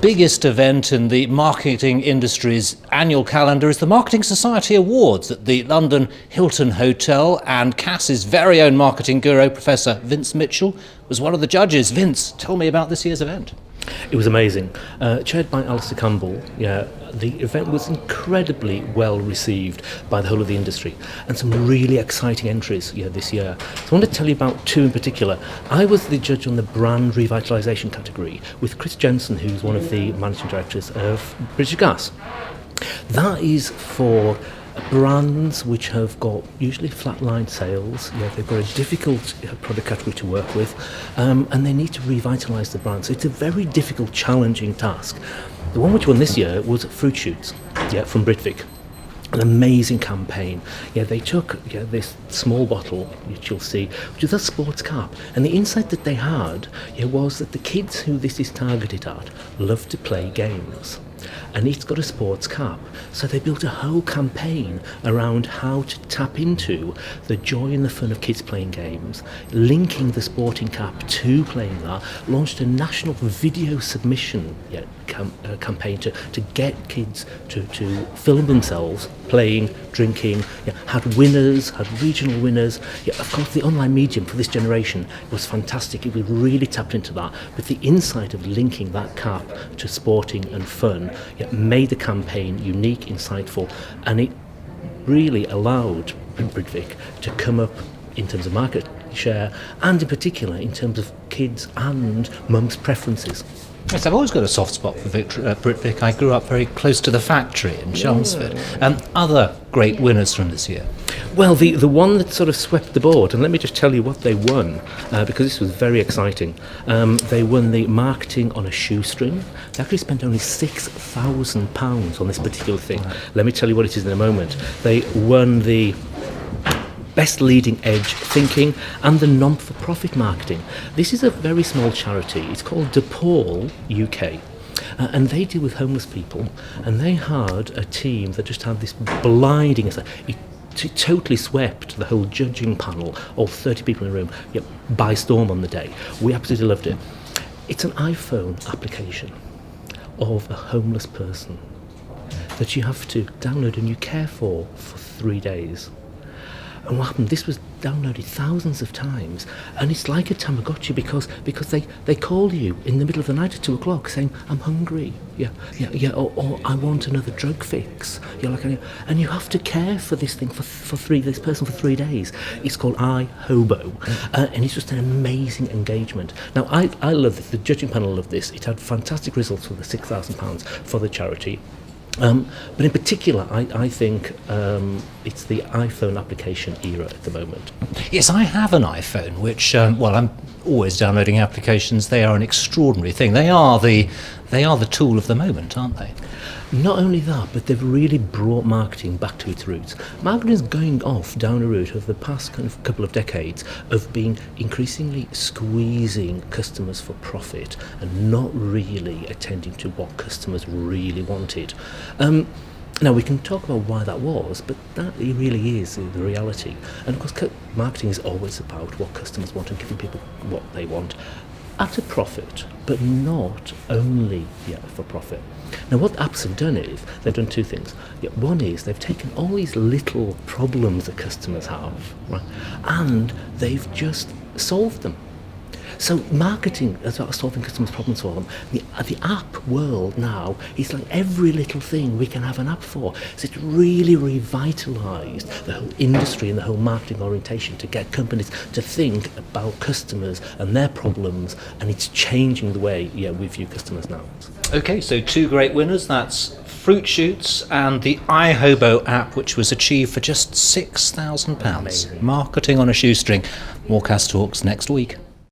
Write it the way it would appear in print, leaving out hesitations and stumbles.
biggest event in the marketing industry's annual calendar is the Marketing Society Awards at the London Hilton Hotel, and Cass's very own marketing guru, Professor Vince Mitchell, was one of the judges. Vince, tell me about this year's event. It was amazing. Chaired by Alistair Campbell, the event was incredibly well received by the whole of the industry, and some really exciting entries this year. So I want to tell you about two in particular. I was the judge on the brand revitalisation category with Chris Jensen, who's one of the managing directors of British Gas. That is for brands which have got usually flatline sales. They've got a difficult product category to work with, and they need to revitalise the brand. So it's a very difficult, challenging task. The one which won this year was Fruit Shoots, from Britvic. An amazing campaign. They took this small bottle, which you'll see, which is a sports cap, and the insight that they had was that the kids who this is targeted at love to play games. And it's got a sports cap. So they built a whole campaign around how to tap into the joy and the fun of kids playing games, linking the sporting cap to playing that, launched a national video submission campaign to get kids to film themselves playing, drinking, had winners, had regional winners. Of course, the online medium for this generation was fantastic. It really tapped into that, but the insight of linking that cap to sporting and fun made the campaign unique, insightful, and it really allowed Britvic to come up in terms of market share, and in particular in terms of kids and mums' preferences. Yes, I've always got a soft spot for Britvic. I grew up very close to the factory in Chelmsford. Other great winners from this year? Well, the one that sort of swept the board, and let me just tell you what they won, because this was very exciting. They won the marketing on a shoestring. They actually spent only £6,000 on this particular thing. Let me tell you what it is in a moment. They won the Best Leading Edge Thinking and the Non-for-Profit Marketing. This is a very small charity. It's called DePaul UK. And they deal with homeless people, and they had a team that just had this blinding effect. It totally swept the whole judging panel, all 30 people in the room, by storm on the day. We absolutely loved it. It's an iPhone application of a homeless person that you have to download and you care for 3 days. And what happened? This was downloaded thousands of times, and it's like a Tamagotchi because they call you in the middle of the night at 2 o'clock saying, "I'm hungry," or "I want another drug fix." And you have to care for this thing this person for 3 days. It's called iHobo, and it's just an amazing engagement. Now I love this. The judging panel loved this. It had fantastic results for the £6,000 for the charity. But in particular, I think it's the iPhone application era at the moment. Yes, I have an iPhone, which, I'm always downloading applications. They are an extraordinary thing. They are the tool of the moment, aren't they? Not only that, but they've really brought marketing back to its roots. Marketing is going off down a route of the past couple of decades of being increasingly squeezing customers for profit and not really attending to what customers really wanted. Now, we can talk about why that was, but that really is the reality. And of course, marketing is always about what customers want and giving people what they want at a profit, but not only for profit. Now, what apps have done is they've done two things. One is they've taken all these little problems that customers have, right, and they've just solved them. So marketing is about solving customers' problems for them. The app world now is like every little thing we can have an app for. So it's really revitalised the whole industry and the whole marketing orientation to get companies to think about customers and their problems, and it's changing the way we view customers now. Okay, so two great winners. That's Fruit Shoots and the iHobo app, which was achieved for just £6,000. Amazing. Marketing on a shoestring. More Cass Talks next week.